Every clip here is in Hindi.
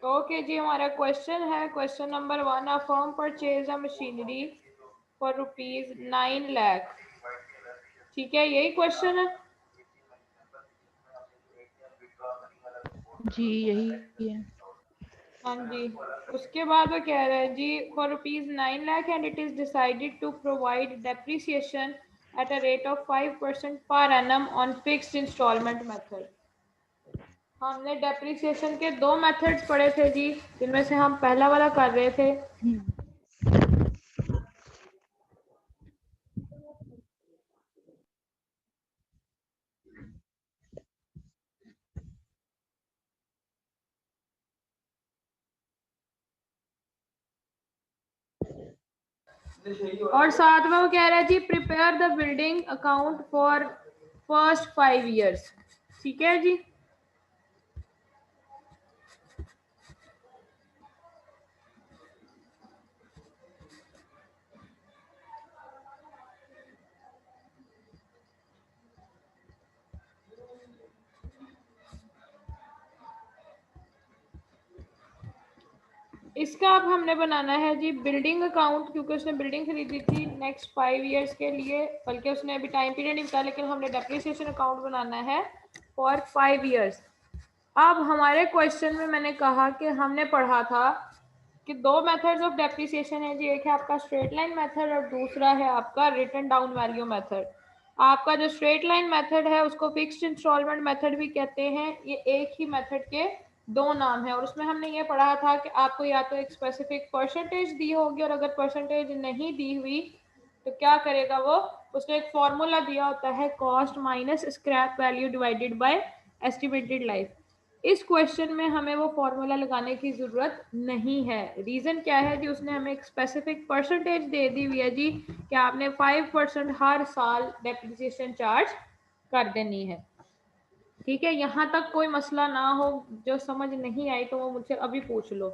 ओके जी, हमारा क्वेश्चन है question number 1, a firm purchase a machinery for ₹9 lakh. ठीक है, यही क्वेश्चन है। जी यही है। हाँ जी, उसके बाद वो कह रहा है जी, for ₹9 lakh and it is decided to provide depreciation at a rate of 5% per annum on fixed instalment method. हमने डेप्रिसिएशन के 2 मेथड्स पढ़े थे जी, जिनमें से हम पहला वाला कर रहे थे। और साथ में वो कह रहा है जी, prepare the building account for first 5 years. ठीक है जी। इसका अब हमने बनाना है जी बिल्डिंग अकाउंट, क्योंकि उसने बिल्डिंग खरीदी थी नेक्स्ट 5 ईयर्स के लिए, बल्कि उसने अभी टाइम पीरियड नहीं बताया, लेकिन हमने डेप्रिसिएशन अकाउंट बनाना है फॉर 5 ईयर्स। अब हमारे क्वेश्चन में मैंने कहा कि हमने पढ़ा था कि 2 मेथड्स ऑफ डेप्रिसिएशन है जी, एक है आपका स्ट्रेट लाइन मेथड और दूसरा है आपका रिटन डाउन वैल्यू मेथड। आपका जो स्ट्रेट लाइन मेथड है उसको फिक्स्ड इंस्टॉलमेंट मेथड भी कहते हैं। ये एक ही मेथड के 2 नाम है, और उसमें हमने ये पढ़ा था कि आपको या तो एक स्पेसिफिक परसेंटेज दी होगी, और अगर परसेंटेज नहीं दी हुई तो क्या करेगा वो, उसने एक फॉर्मूला दिया होता है, cost minus scrap value divided by estimated life. इस क्वेश्चन में हमें वो फॉर्मूला लगाने की ज़रूरत नहीं है। रीज़न क्या है जी, उसने हमें एक स्पेसिफिक परसेंटेज दे दी हुई है जी कि आपने 5% हर साल डेप्रिसिएशन चार्ज कर देनी है। ठीक है, यहाँ तक कोई मसला ना हो। जो समझ नहीं आई तो वो मुझसे अभी पूछ लो,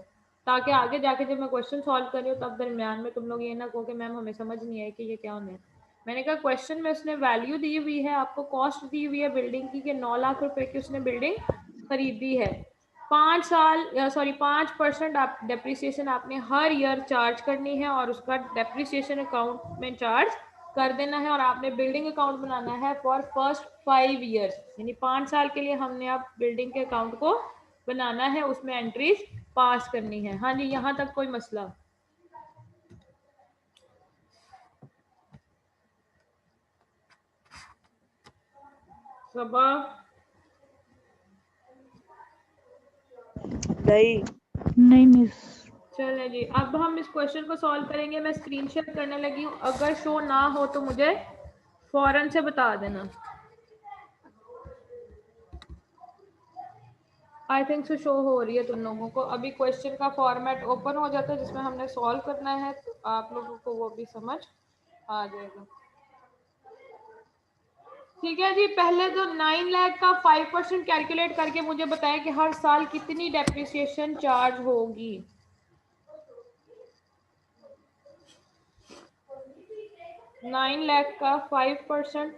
ताकि आगे जाके जब मैं क्वेश्चन सॉल्व कर रही हूँ तब दरमियान में तुम लोग ये ना कहो कि मैम हमें समझ नहीं आई कि ये क्या होना है। मैंने कहा क्वेश्चन में उसने वैल्यू दी हुई है, आपको कॉस्ट दी हुई है बिल्डिंग की, कि 9 लाख रुपए की उसने बिल्डिंग खरीदी है। 5% आप डेप्रिसिएशन आपने हर ईयर चार्ज करनी है, और उसका डेप्रिसिएशन अकाउंट में चार्ज कर देना है, और आपने बिल्डिंग अकाउंट बनाना है फॉर फर्स्ट 5 ईयर्स, यानी 5 साल के लिए हमने आप बिल्डिंग के अकाउंट को बनाना है, उसमें एंट्रीज पास करनी है। हाँ जी, यहाँ तक कोई मसला? सबा नहीं मिस। चले जी, अब हम इस क्वेश्चन को सॉल्व करेंगे। मैं स्क्रीन शेयर करने लगी हूँ, अगर शो ना हो तो मुझे फौरन से बता देना। आई थिंक सो शो हो रही है तुम लोगों को। अभी क्वेश्चन का फॉर्मेट ओपन हो जाता है जिसमें हमने सॉल्व करना है, तो आप लोगों को वो भी समझ आ जाएगा। ठीक है जी, पहले तो 9 लाख का 5% कैलकुलेट करके मुझे बताएं कि हर साल कितनी डेप्रिसिएशन चार्ज होगी। 9 लाख का 5%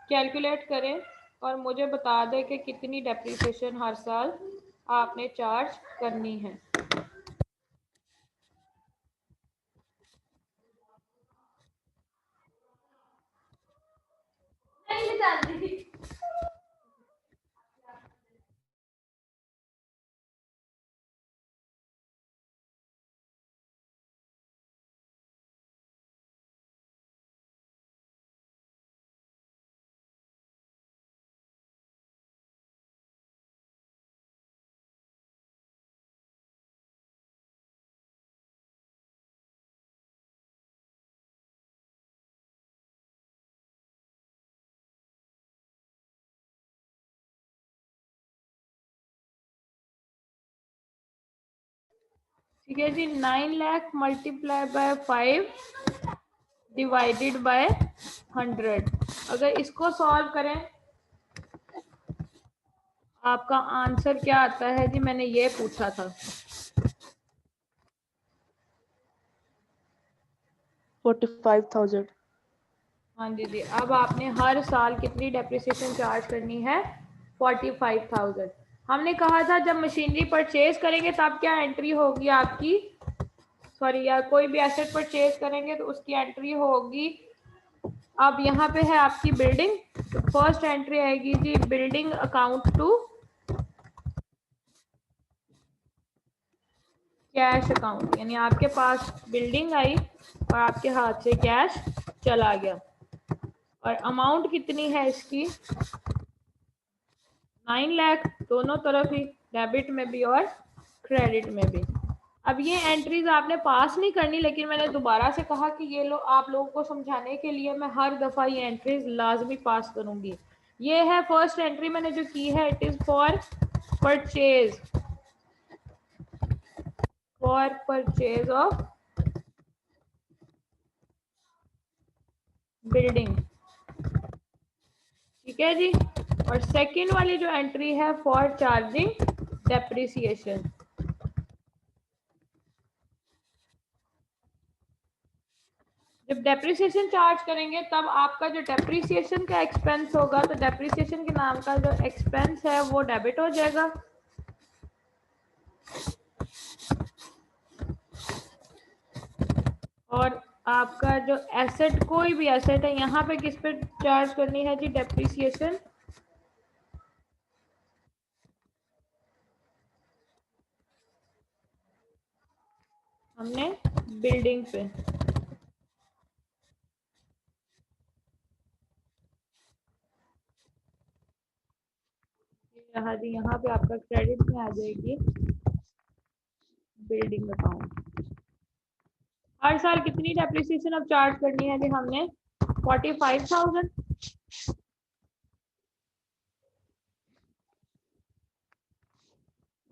कैलकुलेट करें और मुझे बता दें कि कितनी डेप्रिसिएशन हर साल आपने चार्ज करनी है। ठीक है जी, 9 lakh multiply by 5 divided by 100। अगर इसको सॉल्व करें आपका आंसर क्या आता है जी, मैंने ये पूछा था। 45,000। हाँ जी जी, अब आपने हर साल कितनी डेप्रिसिएशन चार्ज करनी है? 45,000। हमने कहा था जब मशीनरी परचेज करेंगे तब क्या एंट्री होगी आपकी, सॉरी या कोई भी एसेट परचेज करेंगे तो उसकी एंट्री होगी। अब यहाँ पे है आपकी बिल्डिंग, तो फर्स्ट एंट्री आएगी जी building account to cash account, यानी आपके पास बिल्डिंग आई और आपके हाथ से कैश चला गया। और अमाउंट कितनी है इसकी, 9 लाख, दोनों तरफ ही, डेबिट में भी और क्रेडिट में भी। अब ये एंट्रीज आपने पास नहीं करनी, लेकिन मैंने दोबारा से कहा कि ये आप लोगों को समझाने के लिए मैं हर दफ़ा ये एंट्रीज लाजमी पास करूंगी। ये है फर्स्ट एंट्री मैंने जो की है, it is for purchase, for purchase of building, ठीक है जी। और सेकंड वाली जो एंट्री है फॉर चार्जिंग डेप्रिसिएशन। जब डेप्रिसिएशन चार्ज करेंगे तब आपका जो डेप्रिसिएशन का एक्सपेंस होगा, तो डेप्रिसिएशन के नाम का जो एक्सपेंस है वो डेबिट हो जाएगा। और आपका जो एसेट, कोई भी एसेट है, यहाँ पे किस पे चार्ज करनी है जी डेप्रिसिएशन, हमने बिल्डिंग पे। यहाँ जी यहाँ पे आपका क्रेडिट में आ जाएगी बिल्डिंग अकाउंट। हर साल कितनी डेप्रिसिएशन अब चार्ज करनी है जी हमने, 45,000।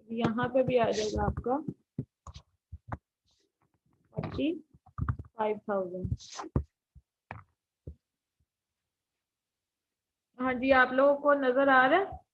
यहाँ पे भी आ जाएगा आपका 45,000। हाँ जी, आप लोगों को नजर आ रहा है।